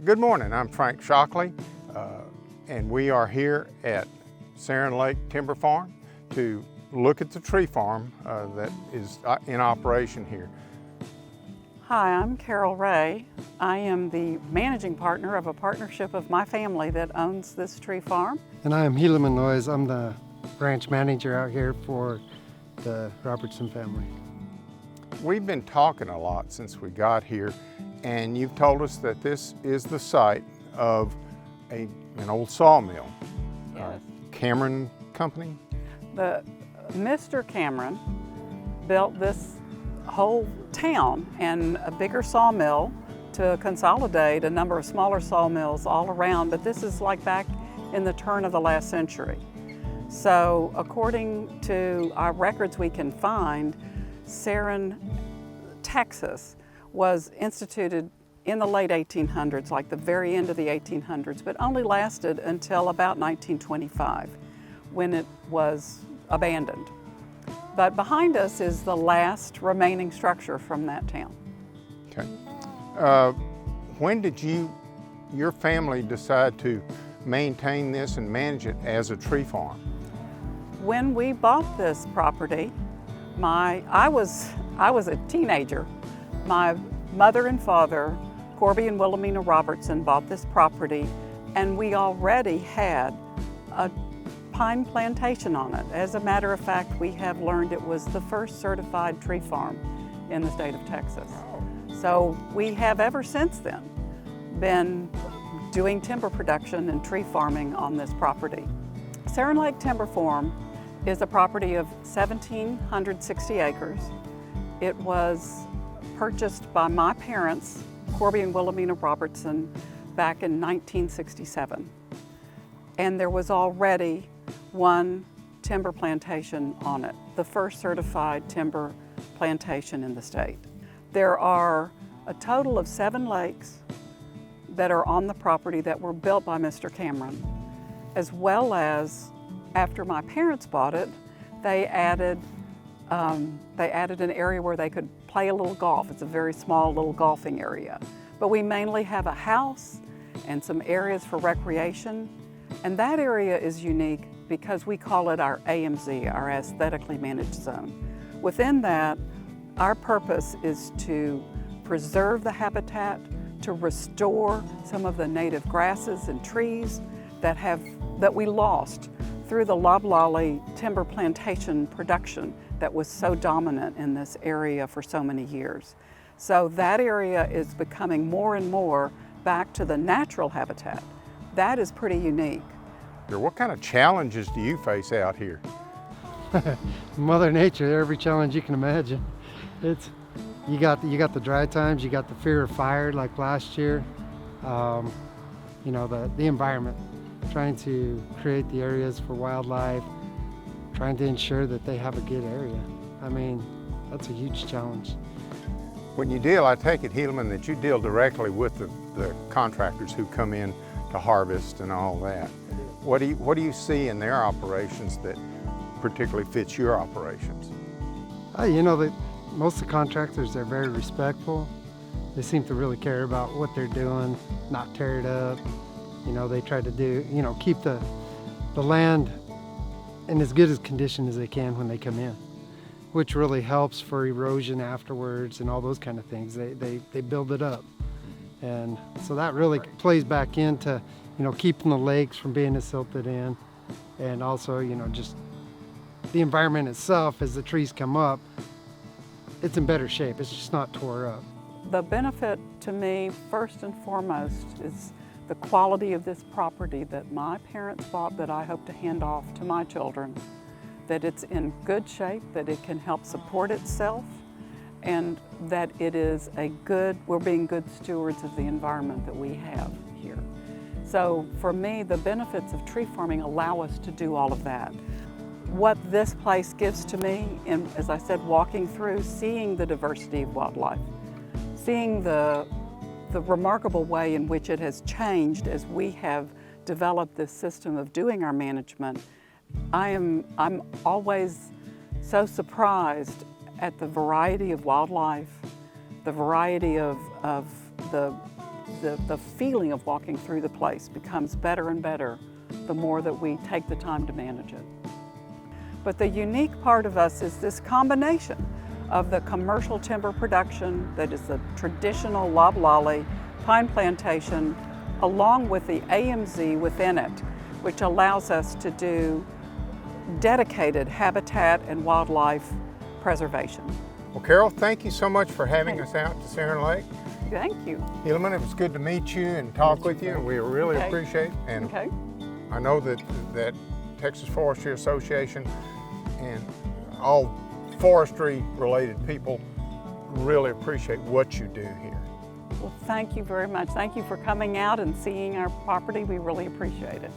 Good morning, I'm Frank Shockley, and we are here at Saron Lake Timber Farm to look at the tree farm that is in operation here. Hi, I'm Carol Ray. I am the managing partner of a partnership of my family that owns this tree farm. And I am Helaman Noyes. I'm the branch manager out here for the Robertson family. We've been talking a lot since we got here, and you've told us that this is the site of an old sawmill. Yes. Cameron Company? Mr. Cameron built this whole town and a bigger sawmill to consolidate a number of smaller sawmills all around, but this is like back in the turn of the last century. So according to our records we can find, Saron, Texas was instituted in the late 1800s, like the very end of the 1800s, but only lasted until about 1925 when it was abandoned. But behind us is the last remaining structure from that town. Okay. When did your family decide to maintain this and manage it as a tree farm? When we bought this property, I was a teenager. My mother and father, Corby and Wilhelmina Robertson, bought this property, and we already had a pine plantation on it. As a matter of fact, we have learned it was the first certified tree farm in the state of Texas. So we have ever since then been doing timber production and tree farming on this property. Saron Lake Timber Farm is a property of 1,760 acres. It was purchased by my parents, Corby and Wilhelmina Robertson, back in 1967. And there was already one timber plantation on it, the first certified timber plantation in the state. There are a total of 7 lakes that are on the property that were built by Mr. Cameron, as well as, after my parents bought it, they added an area where they could play a little golf. It's a very small little golfing area. But we mainly have a house and some areas for recreation. And that area is unique because we call it our AMZ, our aesthetically managed zone. Within that, our purpose is to preserve the habitat, to restore some of the native grasses and trees that we lost through the loblolly timber plantation production that was so dominant in this area for so many years. So that area is becoming more and more back to the natural habitat. That is pretty unique. What kind of challenges do you face out here? Mother Nature, every challenge you can imagine. You got the dry times, you got the fear of fire like last year. The environment, trying to create the areas for wildlife, trying to ensure that they have a good area. I mean, that's a huge challenge. When you deal, I take it, Helaman, that you deal directly with the contractors who come in to harvest and all that. What do you see in their operations that particularly fits your operations? Most of the contractors are very respectful. They seem to really care about what they're doing, not tear it up. They try to keep the land in as good a condition as they can when they come in, which really helps for erosion afterwards and all those kind of things. They build it up. And so that really plays back into, keeping the lakes from being as silted in, and also, just the environment itself as the trees come up, it's in better shape. It's just not tore up. The benefit to me, first and foremost, is the quality of this property that my parents bought that I hope to hand off to my children, that it's in good shape, that it can help support itself, and that we're being good stewards of the environment that we have here. So for me, the benefits of tree farming allow us to do all of that. What this place gives to me, and as I said, walking through, seeing the diversity of wildlife, seeing the remarkable way in which it has changed as we have developed this system of doing our management, I'm always so surprised at the variety of wildlife, the variety of the the feeling of walking through the place becomes better and better the more that we take the time to manage it. But the unique part of us is this combination of the commercial timber production that is the traditional loblolly pine plantation, along with the AMZ within it, which allows us to do dedicated habitat and wildlife preservation. Well, Carol, thank you so much for having us out to Saron Lake. Thank you. Helaman, it was good to meet you and talk with you, and we really Okay. appreciate. And Okay. I know that Texas Forestry Association and all forestry-related people really appreciate what you do here. Well, thank you very much. Thank you for coming out and seeing our property. We really appreciate it.